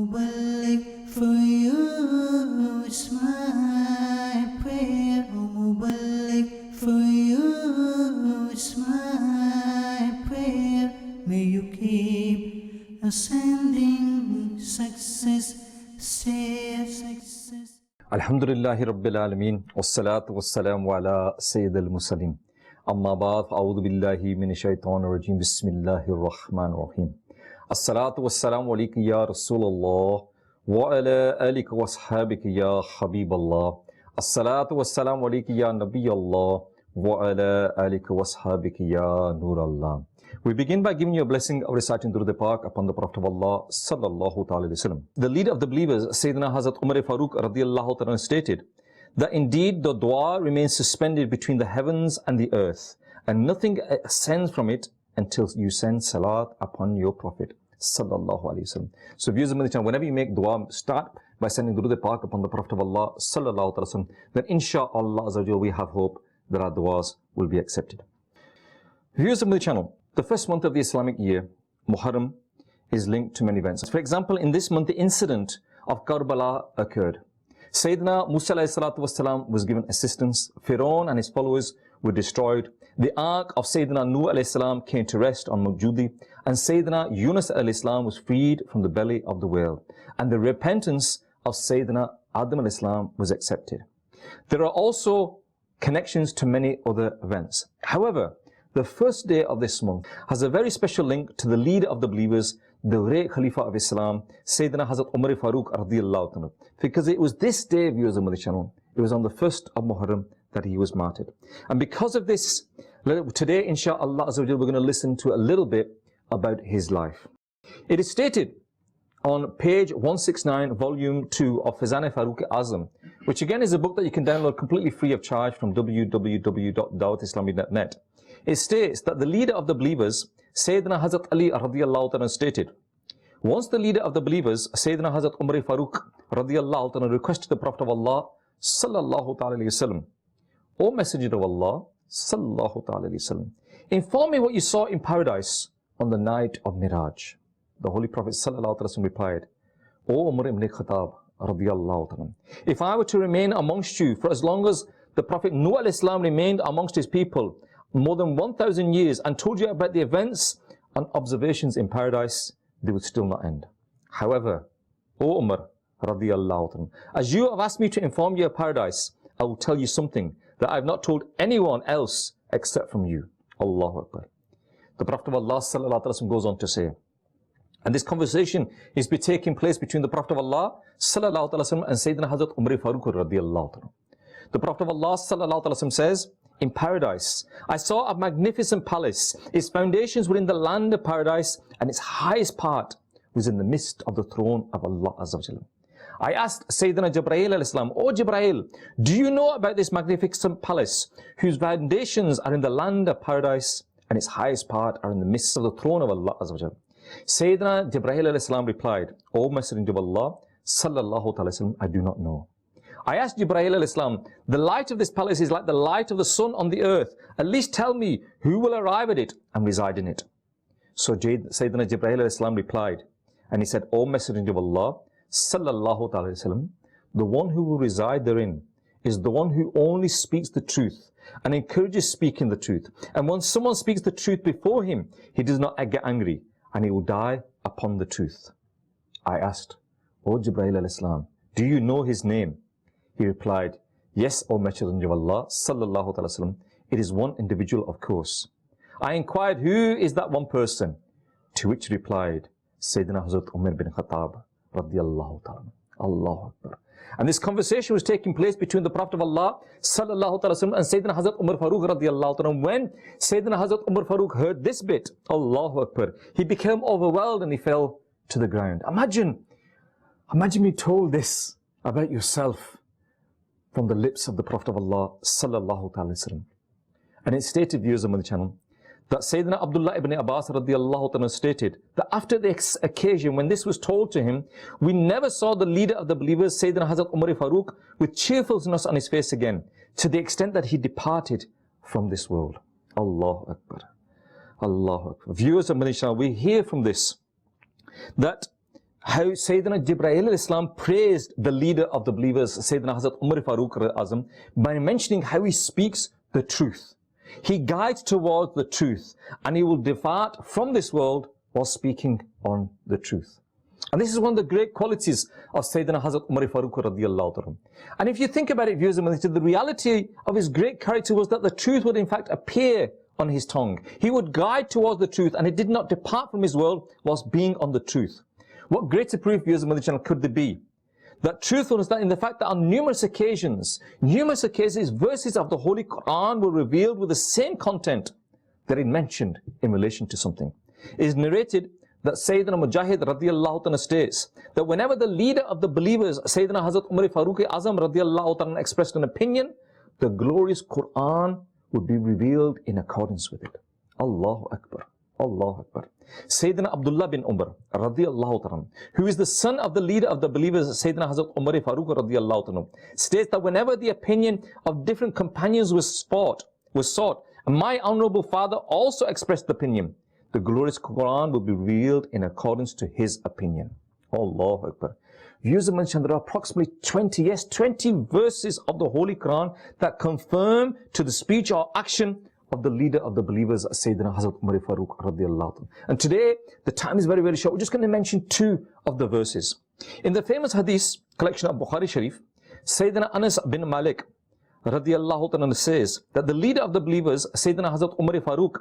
Mubarak for you, it's my prayer. Mubarak for you, it's my prayer. May you keep ascending success, stay success. Alhamdulillahi Rabbil Alameen, wassalatu wassalamu ala Sayyidil Mursaleen. Amma ba'd, a'udhu billahi minash shaitanir rajim, bismillahir rahmanir rahim. As-salatu wassalamu alayka ya Rasulullah, wa ala alika wa ashabika ya Habiballah. As-salatu wassalamu alayka ya Nabiyallah, wa ala alika wa ashabika ya Nurallah. We begin by giving you a blessing of reciting Durud Pak upon the Prophet of Allah sallallahu ta'ala alayhi wa sallam. The leader of the believers, Sayyidina Hazrat Umar Farooq radiyallahu ta'ala stated that indeed the dua remains suspended between the heavens and the earth, and nothing ascends from it until you send salat upon your Prophet sallallahu alayhi wa sallam. So viewers of Madani Channel, whenever you make dua, start by sending Durud Pak upon the Prophet of Allah sallallahu ta'ala wa sallam. Then inshaAllah we have hope that our duas will be accepted. Viewers of Madani Channel, the first month of the Islamic year, Muharram, is linked to many events. For example, in this month, the incident of Karbala occurred. Sayyidina Musa ﷺ was given assistance. Pharaoh and his followers were destroyed. The ark of Sayyidina Nuh ﷺ came to rest on Mount Judi, and Sayyidina Yunus ﷺ was freed from the belly of the whale. And the repentance of Sayyidina Adam ﷺ was accepted. There are also connections to many other events. However, the first day of this month has a very special link to the leader of the believers, the great Khalifa of Islam, Sayyidina Hazrat Umar Farooq radiyallahu ta'ala. Because it was this day, viewers of Madani Channel, it was on the 1st of Muharram that he was martyred. And because of this, today, inshaAllah, we're going to listen to a little bit about his life. It is stated on page 169, volume 2 of Farooq-e-Azam, which again is a book that you can download completely free of charge from www.dawatislami.net. It states that the leader of the believers, Sayyidina Hazrat Ali radiyallahu ta'ala stated, once the leader of the believers, Sayyidina Hazrat Umar Farooq radiyallahu ta'ala requested the Prophet of Allah sallallahu ta'ala alayhi wasallam, O Messenger of Allah sallallahu ta'ala alayhi wasallam, inform me what you saw in paradise on the night of Miraj. The Holy Prophet sallallahu ta'ala wasallam replied, O Umar ibn Khattab radiyallahu ta'ala, if I were to remain amongst you for as long as the Prophet Nuh alayhi salam remained amongst his people, more than 1,000 years, and told you about the events and observations in paradise, they would still not end. However, O Umar radiyallahu ta'ala, as you have asked me to inform you of paradise, I will tell you something that I have not told anyone else except from you. Allahu Akbar. The Prophet of Allah sallallahu alaihi wasallam goes on to say, and this conversation is taking place between the Prophet of Allah sallallahu alaihi wasallam and Sayyidina Hazrat Umar Farooq radiyallahu ta'ala. The Prophet of Allah sallallahu alaihi wasallam says, in paradise, I saw a magnificent palace. Its foundations were in the land of paradise, and its highest part was in the midst of the throne of Allah Azza wa Jalla. I asked Sayyidina Jibreel alayhi salam, O Jibreel, do you know about this magnificent palace, whose foundations are in the land of paradise, and its highest part are in the midst of the throne of Allah Azza wa Jalla? Sayyidina Jibreel alayhi salam replied, O Messenger of Allah sallallahu alayhi wa sallam, I do not know. I asked Jibreel alayhi salam, the light of this palace is like the light of the sun on the earth. At least tell me who will arrive at it and reside in it. So Sayyidina Jibreel alayhi salam replied, and he said, O Messenger of Allah sallallahu alayhi wa sallam, the one who will reside therein is the one who only speaks the truth and encourages speaking the truth. And when someone speaks the truth before him, he does not get angry, and he will die upon the truth. I asked, O Jibreel alayhi salam, do you know his name? He replied, yes, O Messenger of Allah sallallahu alaihi wasallam, it is one individual, of course. I inquired, who is that one person? To which he replied, Sayyidina Hazrat Umar bin Khattab radiyallahu ta'ala. Allahu Akbar. And this conversation was taking place between the Prophet of Allah sallallahu alaihi wasallam and Sayyidina Hazrat Umar Farooq radiyallahu ta'ala. When Sayyidina Hazrat Umar Farooq heard this bit, Allahu Akbar, he became overwhelmed and he fell to the ground. Imagine being told this about yourself from the lips of the Prophet of Allah sallallahu alaihi wasallam. And it stated, viewers of Madani Channel, that Sayyidina Abdullah ibn Abbas radiyallahu ta'ala stated that after the occasion when this was told to him, we never saw the leader of the believers, Sayyidina Hazrat Umar Farooq, with cheerfulness on his face again, to the extent that he departed from this world. Allahu Akbar. Allahu Akbar. Viewers of Madani Channel, we hear from this that how Sayyidina Jibreel al-Islam praised the leader of the believers, Sayyidina Hazrat Umar Farooq-e-Azam, by mentioning how he speaks the truth. He guides towards the truth, and he will depart from this world while speaking on the truth. And this is one of the great qualities of Sayyidina Hazrat Umar Farooq radiallahu ta'ala. And if you think about it, viewers and listeners, the reality of his great character was that the truth would in fact appear on his tongue. He would guide towards the truth, and he did not depart from his world whilst being on the truth. What greater proof, viewers of Madani Channel, could there be? That truthfulness, that in the fact that on numerous occasions, verses of the Holy Quran were revealed with the same content that it mentioned in relation to something. It is narrated that Sayyidina Mujahid radiallahu ta'ala states that whenever the leader of the believers, Sayyidina Hazrat Umar Farooq-e-Azam radiallahu ta'ala, expressed an opinion, the glorious Quran would be revealed in accordance with it. Allahu Akbar. Allahu Akbar. Sayyidina Abdullah bin Umar radiallahu ta'ala, who is the son of the leader of the believers, Sayyidina Hazrat Umar Farooq radiallahu ta'ala, states that whenever the opinion of different companions was sought, and my honorable father also expressed the opinion, the glorious Quran will be revealed in accordance to his opinion. Allahu Akbar. Viewers mentioned there are approximately 20 verses of the Holy Quran that confirm to the speech or action of the leader of the believers, Sayyidina Hazrat Umar Farooq radiallahu ta'ala. And today, the time is very, very short. We're just going to mention two of the verses. In the famous hadith collection of Bukhari Sharif, Sayyidina Anas bin Malik radiallahu ta'ala says that the leader of the believers, Sayyidina Hazrat Umar Farooq,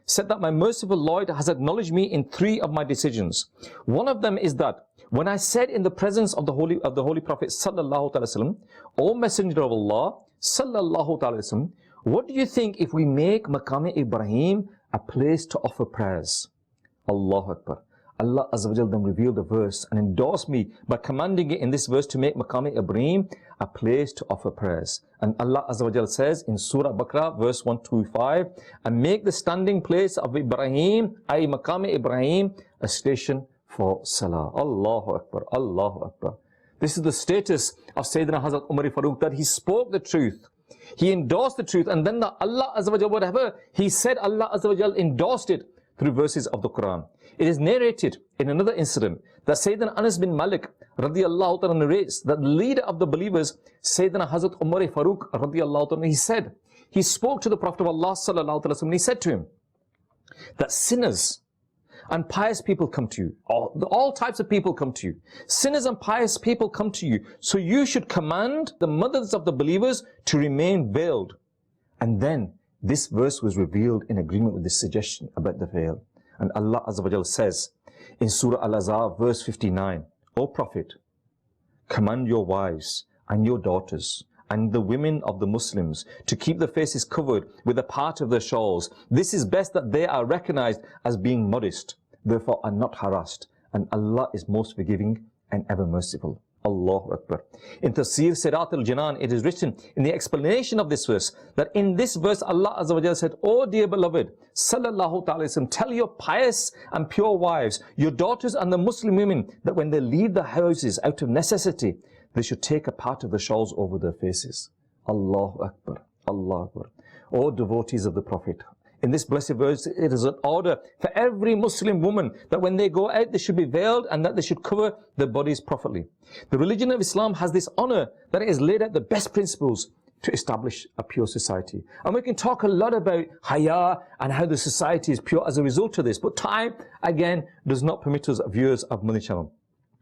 said that my merciful Lord has acknowledged me in three of my decisions. One of them is that when I said in the presence of the Holy Prophet sallallahu alaihi wasallam, O Messenger of Allah sallallahu alaihi wasallam, what do you think if we make Maqam Ibrahim a place to offer prayers? Allahu Akbar. Allah Azza wa Jal then revealed the verse and endorsed me by commanding it in this verse to make Maqam Ibrahim a place to offer prayers. And Allah Azza wa Jal says in Surah Baqarah verse 125, and make the standing place of Ibrahim, ay Maqam Ibrahim, a station for Salah. Allahu Akbar. Allahu Akbar. This is the status of Sayyidina Hazrat Umar Farooq, that he spoke the truth. He endorsed the truth, and then Allah Azza wa Jal, whatever he said, Allah Azza wa Jal endorsed it through verses of the Quran. It is narrated in another incident that Sayyidina Anas bin Malik radiallahu ta'ala narrates that the leader of the believers, Sayyidina Hazrat Umar Farooq radiallahu ta'ala, he spoke to the Prophet of Allah sallallahu alaihi wasallam, and he said to him that sinners and pious people come to you. All types of people come to you. Sinners and pious people come to you. So you should command the mothers of the believers to remain veiled. And then this verse was revealed in agreement with this suggestion about the veil. And Allah Azza wa Jal says in Surah Al-Ahzab verse 59, O Prophet, command your wives and your daughters and the women of the Muslims to keep their faces covered with a part of their shawls. This is best that they are recognized as being modest, therefore are not harassed. And Allah is most forgiving and ever merciful. Allahu Akbar. In Tafsir Sirat al-Janan, it is written in the explanation of this verse that in this verse Allah Azza wa Jalla said, O dear beloved, sallallahu ta'ala wasallam, tell your pious and pure wives, your daughters and the Muslim women, that when they leave their houses out of necessity, they should take a part of the shawls over their faces. Allahu Akbar. Allahu Akbar. O devotees of the Prophet, in this blessed verse, it is an order for every Muslim woman that when they go out, they should be veiled and that they should cover their bodies properly. The religion of Islam has this honor that it has laid out the best principles to establish a pure society. And we can talk a lot about haya and how the society is pure as a result of this. But time, again, does not permit us, viewers of Madani Channel.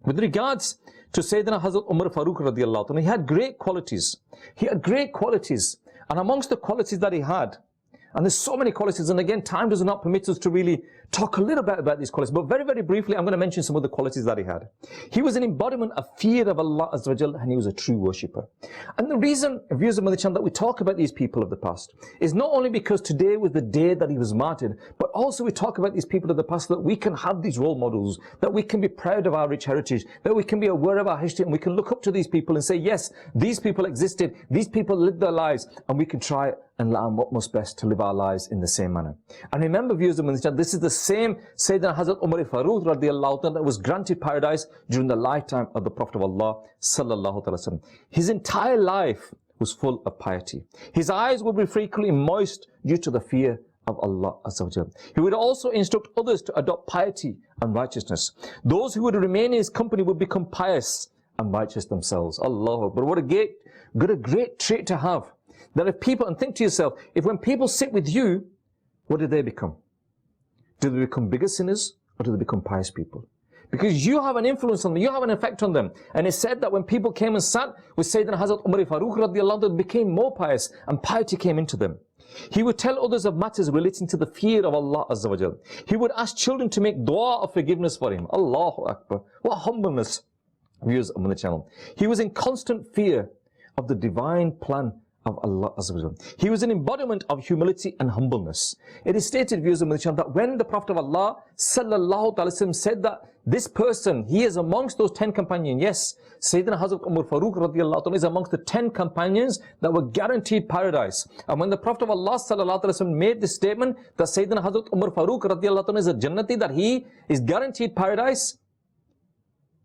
With regards to Sayyidina Hazrat Umar Farooq radiallahu anhu, he had great qualities. He had great qualities. And amongst the qualities that he had, and there's so many qualities, and again, time does not permit us to really talk a little bit about these qualities, but very, very briefly, I'm going to mention some of the qualities that he had. He was an embodiment of fear of Allah Azza wa Jal, and he was a true worshipper. And the reason, viewers of Madani Channel, that we talk about these people of the past is not only because today was the day that he was martyred, but also we talk about these people of the past so that we can have these role models, that we can be proud of our rich heritage, that we can be aware of our history, and we can look up to these people and say, yes, these people existed, these people lived their lives, and we can try and learn our utmost best to live our lives in the same manner. And remember, viewers of Madani Channel, this is the same Sayyidina Hazrat Umar Farooq radiallahu ta'ala that was granted paradise during the lifetime of the Prophet of Allah sallallahu alaihi wasallam. His entire life was full of piety. His eyes would be frequently moist due to the fear of Allah Azza wa Jal. He would also instruct others to adopt piety and righteousness. Those who would remain in his company would become pious and righteous themselves. Allah Akbar. What a great trait to have. That if people, and think to yourself, if when people sit with you, what do they become? Do they become bigger sinners or do they become pious people? Because you have an influence on them, you have an effect on them. And it's said that when people came and sat with Sayyidina Hazrat Umar Farooq radiallahu anhu, they became more pious and piety came into them. He would tell others of matters relating to the fear of Allah Azza wa Jal. He would ask children to make dua of forgiveness for him. Allahu Akbar. What humbleness. Viewers on the channel. He was in constant fear of the divine plan of Allah Azza wa Jal. He was an embodiment of humility and humbleness. It is stated, viewers on the channel, that when the Prophet of Allah sallallahu alaihi wasallam said that this person, he is amongst those 10 companions. Yes, Sayyidina Hazrat Umar Farooq radiallahu anhu is amongst the 10 companions that were guaranteed paradise. And when the Prophet of Allah sallallahu alaihi wasallam made this statement that Sayyidina Hazrat Umar Farooq radiallahu anhu is a Jannati, that he is guaranteed paradise,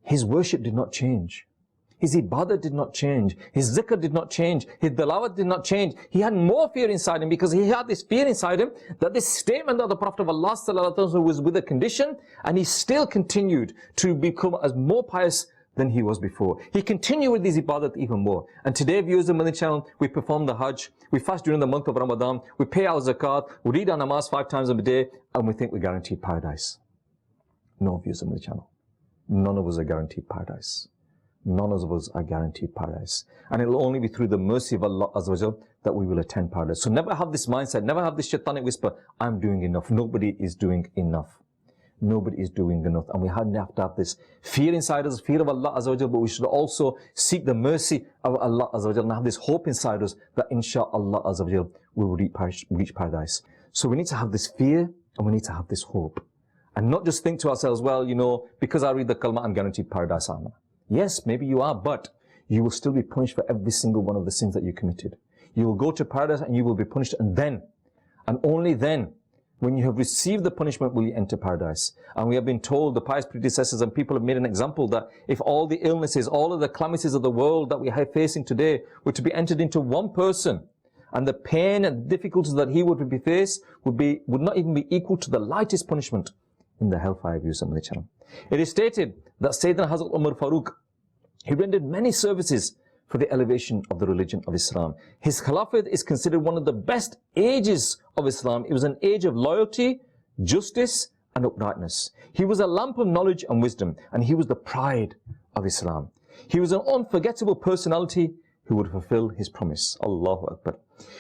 his worship did not change. His ibadah did not change. His zikr did not change. His dalawat did not change. He had more fear inside him because he had this fear inside him that this statement of the Prophet of Allah sallallahu alaihi wasallam was with a condition, and he still continued to become as more pious than he was before. He continued with these ibadat even more. And today, viewers of Madani Channel, we perform the Hajj, we fast during the month of Ramadan, we pay our zakat, we read our namaz 5 times a day, and we think we're guaranteed paradise. No, viewers of Madani Channel. None of us are guaranteed paradise. None of us are guaranteed paradise. And it will only be through the mercy of Allah Azza wa Jal that we will attain paradise. So never have this mindset, never have this shaitanic whisper, I'm doing enough. Nobody is doing enough. Nobody is doing enough. And we have to have this fear inside us, fear of Allah Azza wa Jal, but we should also seek the mercy of Allah Azza wa Jal and have this hope inside us that inshaAllah Azza wa Jal we will reach paradise. So we need to have this fear and we need to have this hope. And not just think to ourselves, well, you know, because I read the kalma, I'm guaranteed paradise. Yes, maybe you are, but you will still be punished for every single one of the sins that you committed. You will go to paradise and you will be punished, and then, and only then, when you have received the punishment, will you enter paradise. And we have been told, the pious predecessors and people have made an example that if all the illnesses, all of the calamities of the world that we are facing today were to be entered into one person, and the pain and difficulties that he would be faced would not even be equal to the lightest punishment in the hellfire, views on the channel. It is stated that Sayyidina Hazrat Umar Farooq, he rendered many services for the elevation of the religion of Islam. His Khilafat is considered one of the best ages of Islam. It was an age of loyalty, justice, and uprightness. He was a lamp of knowledge and wisdom, and he was the pride of Islam. He was an unforgettable personality who would fulfill his promise. Allahu Akbar.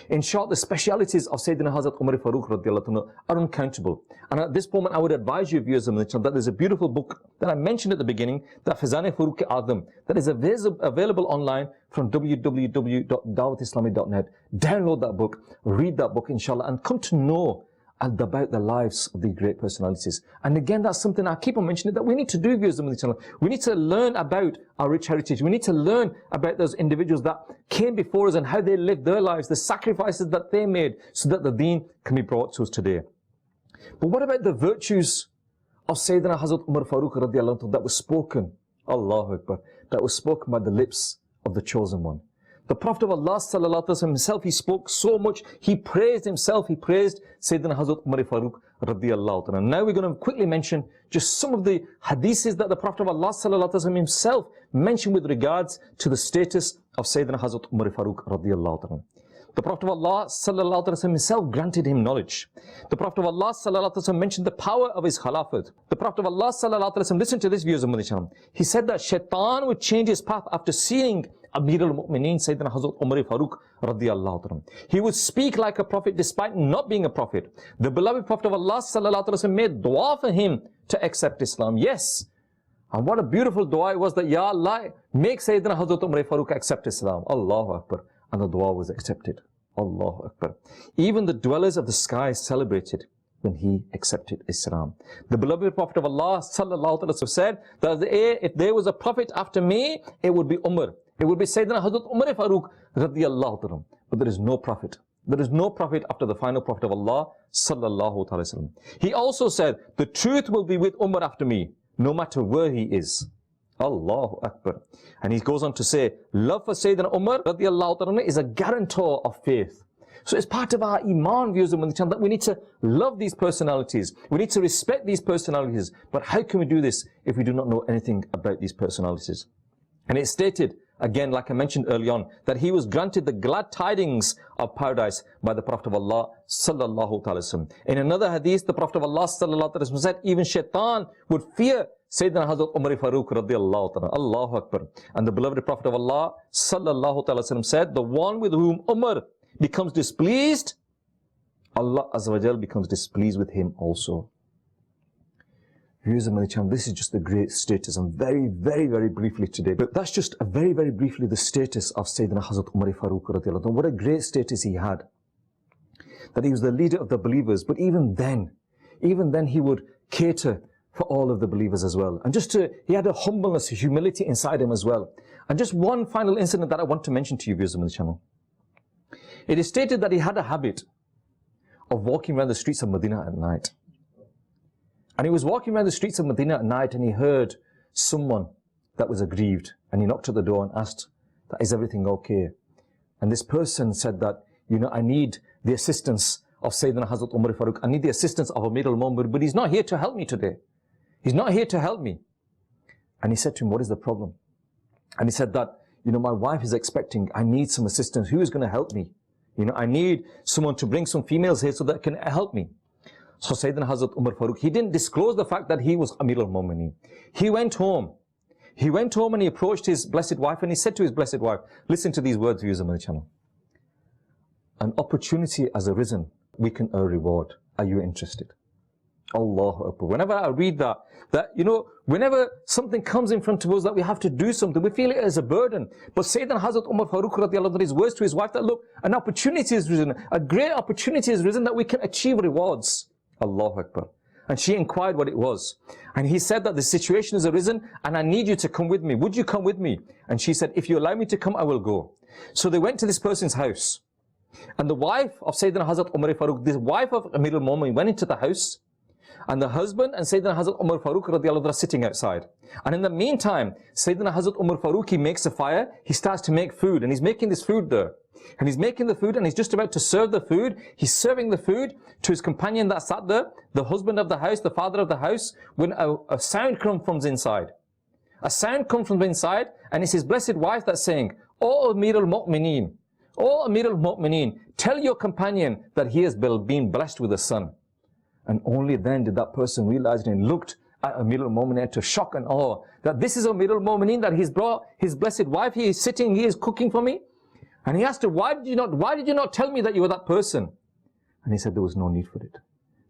In short, the specialities of Sayyidina Hazrat Umar Farooq radiallahu anhu are uncountable. And at this moment, I would advise you, viewers of the channel, that there's a beautiful book that I mentioned at the beginning, that Farooq-e-Azam, that is available online from www.dawatislami.net. Download that book, read that book, inshallah, and come to know about the lives of these great personalities. And again, that's something I keep on mentioning that we need to do, viewers of the channel. We need to learn about our rich heritage. We need to learn about those individuals that came before us and how they lived their lives, the sacrifices that they made so that the deen can be brought to us today. But what about the virtues of Sayyidina Hazrat Umar Farooq radiallahu anhu that was spoken, Allahu Akbar, that was spoken by the lips of the chosen one? The Prophet of Allah sallallahu alaihi wasallam himself, he spoke so much, he praised himself, he praised Sayyidina Hazrat Umar Farooq radiallahu anhu. Now we're going to quickly mention just some of the hadiths that the Prophet of Allah sallallahu alaihi wasallam himself mentioned with regards to the status of Sayyidina Hazrat Umar Farooq radiallahu anhu. The Prophet of Allah sallallahu alaihi wasallam himself granted him knowledge. The Prophet of Allah sallallahu alaihi wasallam mentioned the power of his Khilafat. The Prophet of Allah sallallahu alaihi wasallam, listen to this, viewers of Madani Channel. He said that Shaitan would change his path after seeing Amir al-Mu'mineen Sayyidina Hazrat Umar Farooq radiallahu anhu. He would speak like a prophet despite not being a prophet. The beloved Prophet of Allah sallallahu alaihi wasallam made dua for him to accept Islam. Yes. And what a beautiful dua it was that, Ya Allah, make Sayyidina Hazrat Umar Farooq accept Islam. Allahu Akbar. And the dua was accepted. Allahu Akbar. Even the dwellers of the sky celebrated when he accepted Islam. The beloved Prophet of Allah sallallahu alaihi wasallam said that if there was a prophet after me, it would be Umar. It would be Sayyidina Hazrat Umar Farooq radiyallahu anhu. But there is no prophet. There is no prophet after the final Prophet of Allah sallallahu alaihi wasallam. He also said, the truth will be with Umar after me, no matter where he is. Allahu Akbar. And he goes on to say, love for Sayyidina Umar radiallahu anhu is a guarantor of faith. So it's part of our iman, viewers of Madani Channel, that we need to love these personalities. We need to respect these personalities. But how can we do this if we do not know anything about these personalities? And it's stated, again, like I mentioned early on, that he was granted the glad tidings of paradise by the Prophet of Allah sallallahu alaihi wasallam. In another hadith, the Prophet of Allah sallallahu alaihi wasallam said, even shaitan would fear Sayyidina Hazrat Umar Farooq radiallahu ta'ala. Allahu Akbar. And the beloved Prophet of Allah sallallahu alaihi wasallam said, the one with whom Umar becomes displeased, Allah Azza wa Jal becomes displeased with him also. Viewers of Madani Channel, this is just the great status, and very briefly today. But that's just very briefly the status of Sayyidina Hazrat Umar Farooq radiallahu ta'ala. What a great status he had. That he was the leader of the believers, but even then he would cater for all of the believers as well. And he had a humbleness, humility inside him as well. And just one final incident that I want to mention to you, viewers of Madani Channel. It is stated that he had a habit of walking around the streets of Medina at night. And he was walking around the streets of Medina at night, and he heard someone that was aggrieved. And he knocked at the door and asked, is everything okay? And this person said that, I need the assistance of Sayyidina Hazrat Umar Farooq. I need the assistance of Amir al-Mu'minin, but he's not here to help me today. He's not here to help me. And he said to him, what is the problem? And he said that, my wife is expecting. I need some assistance. Who is going to help me? I need someone to bring some females here so that can help me. So Sayyidina Hazrat Umar Farooq, he didn't disclose the fact that he was Amir al-Mu'minin. He went home. He went home and he approached his blessed wife, and he said to his blessed wife, listen to these words, viewers of Madani Channel. An opportunity has arisen. We can earn reward. Are you interested? Allahu Akbar. Whenever I read that whenever something comes in front of us that we have to do something, we feel it as a burden. But Sayyidina Hazrat Umar Farooq radiallahu anhu, his words to his wife that, look, an opportunity has risen, a great opportunity has risen that we can achieve rewards. Allahu Akbar. And she inquired what it was. And he said that the situation has arisen and I need you to come with me. Would you come with me? And she said, if you allow me to come, I will go. So they went to this person's house. And the wife of Sayyidina Hazrat Umar Farooq, the wife of Amir al-Mu'minin, went into the house. And the husband and Sayyidina Hazrat Umar Farooq radiallahu anhu are sitting outside. And in the meantime, Sayyidina Hazrat Umar Farooq, he makes a fire. He starts to make food. And he's making this food there. And he's making the food and he's just about to serve the food. He's serving the food to his companion that sat there, the husband of the house, the father of the house, when a sound comes from inside. A sound comes from inside, and it's his blessed wife that's saying, "O Amir al-Mu'minin, O Amir al-Mu'minin, tell your companion that he has been blessed with a son." And only then did that person realize and looked at Amir al-Mu'minin to shock and awe, that this is Amir al-Mu'minin, that he's brought his blessed wife, he is sitting, he is cooking for me. And he asked her, why did you not tell me that you were that person? And he said there was no need for it.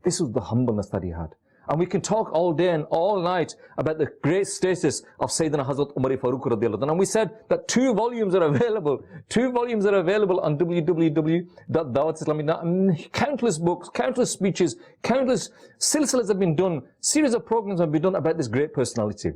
This was the humbleness that he had. And we can talk all day and all night about the great status of Sayyidina Hazrat Umar Farooq radiallahu anhu. And we said that 2 volumes are available. 2 volumes are available on www.dawatislami.com. Countless books, countless speeches, countless silsilas have been done. Series of programs have been done about this great personality.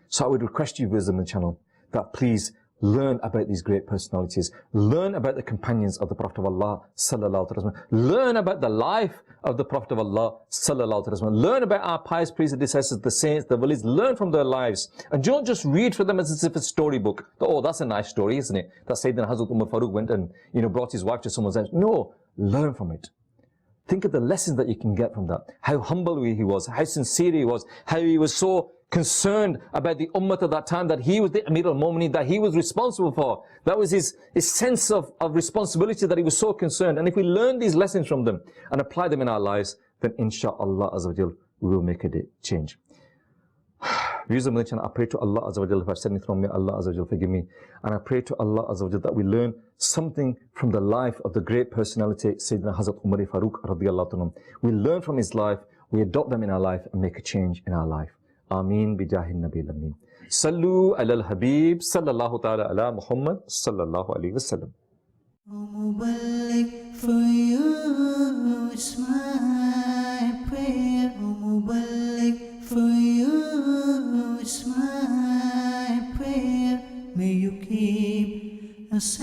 So I would request you, viewers of the channel, that please learn about these great personalities. Learn about the companions of the Prophet of Allah sallallahu alaihi wasallam. Learn about the life of the Prophet of Allah sallallahu alaihi wasallam. Learn about our pious predecessors, the saints, the walis. Learn from their lives. And don't just read from them as if it's a storybook. Oh, that's a nice story, isn't it? That Sayyidina Hazrat Umar Farooq went and brought his wife to someone's house. No, learn from it. Think of the lessons that you can get from that. How humble he was, how sincere he was, how he was so concerned about the ummah at that time, that he was the Amir al-Mu'minin, that he was responsible for. That was his sense of responsibility, that he was so concerned. And if we learn these lessons from them and apply them in our lives, then insha'Allah Azza wa Jal, we will make a change. Viewers of Madani Channel, I pray to Allah Azza wa Jal, if I've said anything wrong, may Allah Azza wa Jal forgive me. And I pray to Allah Azza wa Jal that we learn something from the life of the great personality, Sayyidina Hazrat Umar Farooq radiallahu anhu. We learn from his life, we adopt them in our life and make a change in our life. Ameen bijahin Nabi Amin. Sallu ala al-Habib sallallahu ta'ala ala Muhammad sallallahu alayhi wa sallam. O Mubarak, for you it's my prayer. O Mubarak, for you it's my prayer. May you keep us